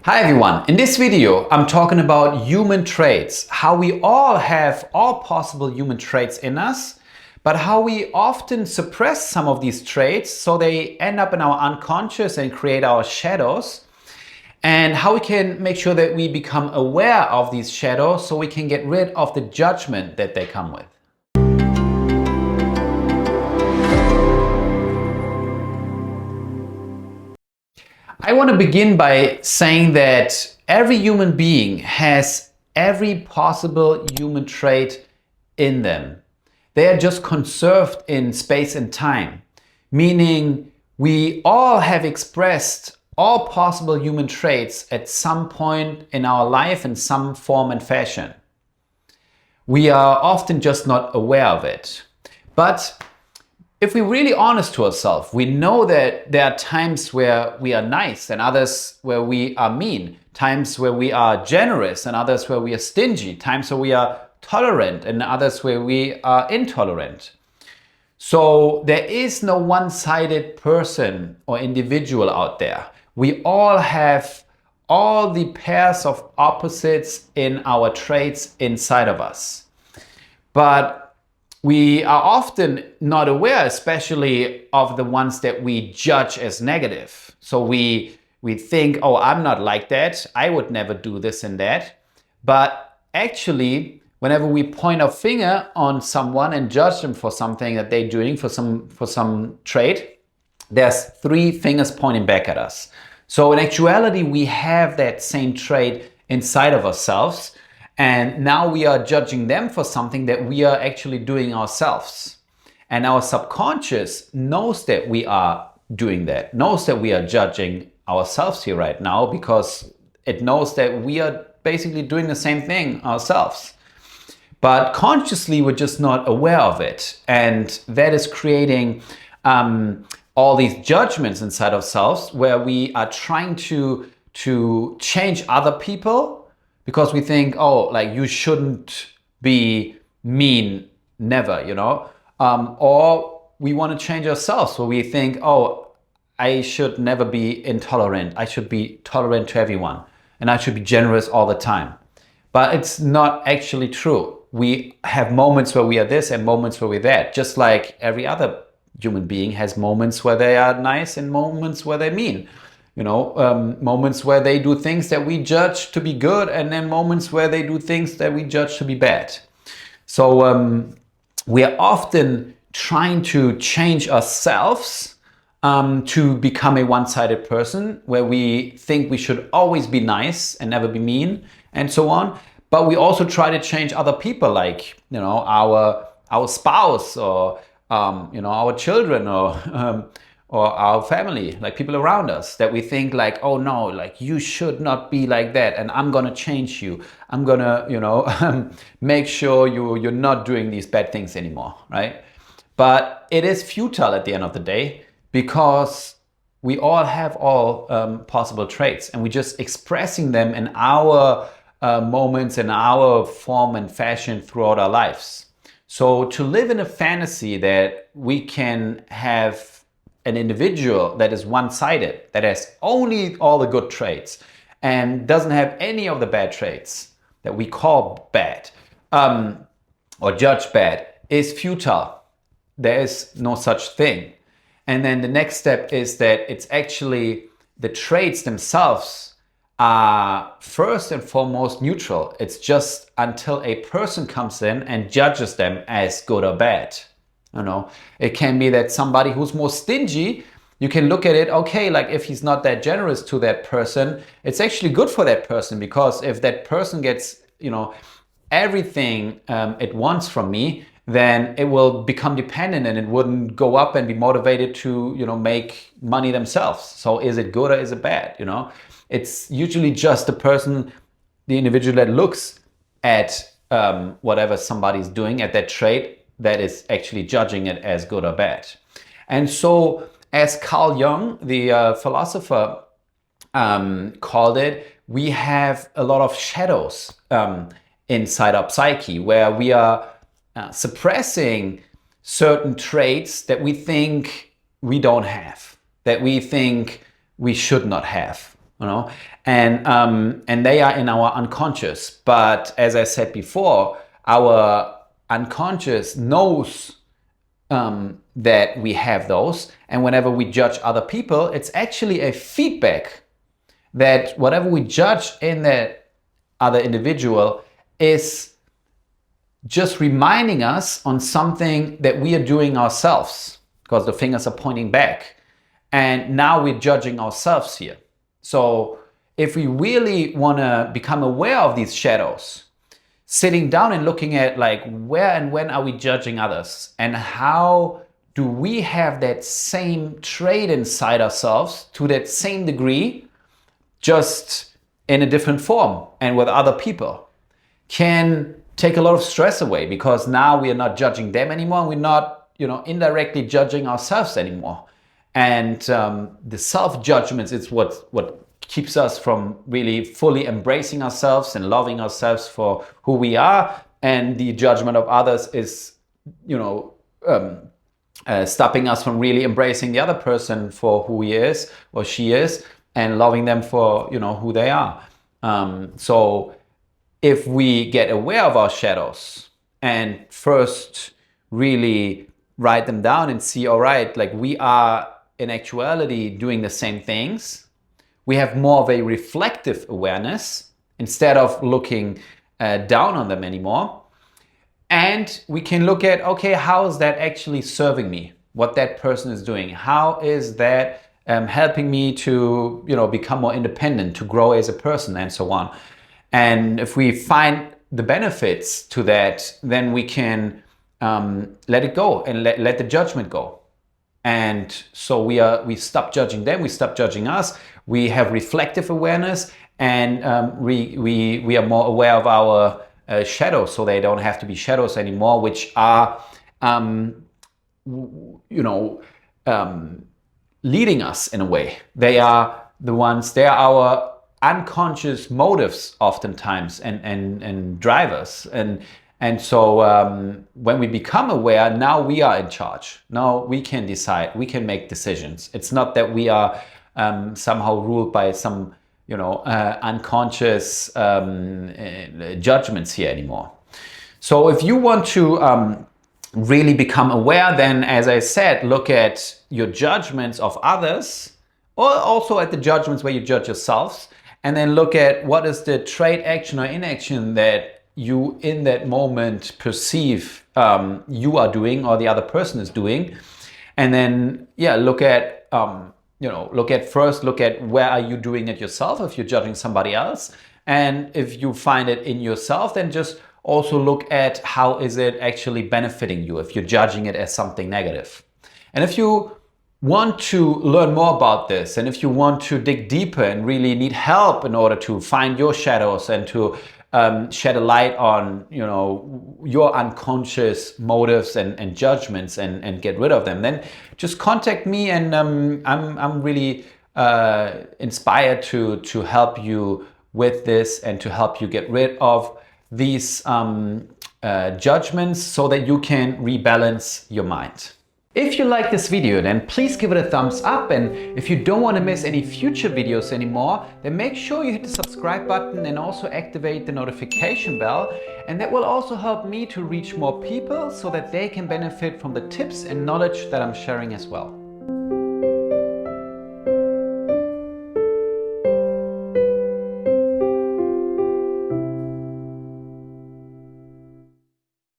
Hi everyone, in this video I'm talking about human traits, how we all have all possible human traits in us, but how we often suppress some of these traits so they end up in our unconscious and create our shadows, and how we can make sure that we become aware of these shadows so we can get rid of the judgment that they come with. I want to begin by saying that every human being has every possible human trait in them. They are just conserved in space and time, meaning we all have expressed all possible human traits at some point in our life in some form and fashion. We are often just not aware of it. But if we're really honest to ourselves, we know that there are times where we are nice and others where we are mean, times where we are generous and others where we are stingy, times where we are tolerant and others where we are intolerant. So there is no one-sided person or individual out there. We all have all the pairs of opposites in our traits inside of us. But we are often not aware, especially of the ones that we judge as negative. So we think, oh, I'm not like that. I would never do this and that. But actually, whenever we point our finger on someone and judge them for something that they're doing, for some trait, there's three fingers pointing back at us. So in actuality, we have that same trait inside of ourselves. And now we are judging them for something that we are actually doing ourselves. And our subconscious knows that we are doing that, knows that we are judging ourselves here right now, because it knows that we are basically doing the same thing ourselves. But consciously, we're just not aware of it. And that is creating all these judgments inside ourselves where we are trying to change other people, because we think, oh, like you shouldn't be mean, never, or we want to change ourselves. So we think, oh, I should never be intolerant. I should be tolerant to everyone. And I should be generous all the time. But it's not actually true. We have moments where we are this and moments where we're that. Just like every other human being has moments where they are nice and moments where they're mean. Moments where they do things that we judge to be good, and then moments where they do things that we judge to be bad. So we are often trying to change ourselves to become a one-sided person, where we think we should always be nice and never be mean and so on. But we also try to change other people, like our spouse or our children or our family, like people around us, that we think like, oh no, like you should not be like that, and I'm gonna change you. I'm gonna, make sure you're not doing these bad things anymore, right? But it is futile at the end of the day, because we all have all possible traits, and we're just expressing them in our moments, in our form and fashion throughout our lives. So to live in a fantasy that we can have an individual that is one-sided, that has only all the good traits and doesn't have any of the bad traits that we call bad or judge bad, is futile. There is no such thing. And then the next step is that it's actually the traits themselves are first and foremost neutral. It's just until a person comes in and judges them as good or bad. It can be that somebody who's more stingy, you can look at it, okay, like if he's not that generous to that person, it's actually good for that person, because if that person gets, everything it wants from me, then it will become dependent and it wouldn't go up and be motivated to, make money themselves. So is it good or is it bad? It's usually just the person, the individual that looks at whatever somebody's doing, at that trait, that is actually judging it as good or bad. And so, as Carl Jung, the philosopher, called it, we have a lot of shadows inside our psyche, where we are suppressing certain traits that we think we don't have, that we think we should not have. you know, and they are in our unconscious. But as I said before, our unconscious knows that we have those, and whenever we judge other people, it's actually a feedback that whatever we judge in that other individual is just reminding us on something that we are doing ourselves, because the fingers are pointing back, and now we're judging ourselves here. So if we really want to become aware of these shadows, sitting down and looking at like where and when are we judging others, and how do we have that same trait inside ourselves to that same degree, just in a different form and with other people, can take a lot of stress away, because now we are not judging them anymore. We're not, indirectly judging ourselves anymore. And the self-judgments is what keeps us from really fully embracing ourselves and loving ourselves for who we are. And the judgment of others is, stopping us from really embracing the other person for who he is or she is, and loving them for, who they are. So if we get aware of our shadows and first really write them down and see, all right, like we are in actuality doing the same things, we have more of a reflective awareness instead of looking down on them anymore. And we can look at, okay, how is that actually serving me? What that person is doing? How is that helping me to, become more independent, to grow as a person, and so on? And if we find the benefits to that, then we can let it go and let the judgment go. And so we stop judging them, we stop judging us, we have reflective awareness, and we are more aware of our shadows, so they don't have to be shadows anymore, which are leading us in a way. They are our unconscious motives oftentimes, and drivers. And so when we become aware, now we are in charge. Now we can decide, we can make decisions. It's not that we are somehow ruled by some unconscious judgments here anymore. So if you want to really become aware, then, as I said, look at your judgments of others, or also at the judgments where you judge yourselves, and then look at what is the trait, action, or inaction that you in that moment perceive you are doing or the other person is doing. And then look at look at where are you doing it yourself if you're judging somebody else. And if you find it in yourself, then just also look at how is it actually benefiting you if you're judging it as something negative. And if you want to learn more about this, and if you want to dig deeper and really need help in order to find your shadows and to shed a light on your unconscious motives and judgments and get rid of them, then just contact me, and I'm really inspired to help you with this and to help you get rid of these judgments so that you can rebalance your mind. If you like this video, then please give it a thumbs up, and if you don't want to miss any future videos anymore, then make sure you hit the subscribe button and also activate the notification bell, and that will also help me to reach more people so that they can benefit from the tips and knowledge that I'm sharing as well.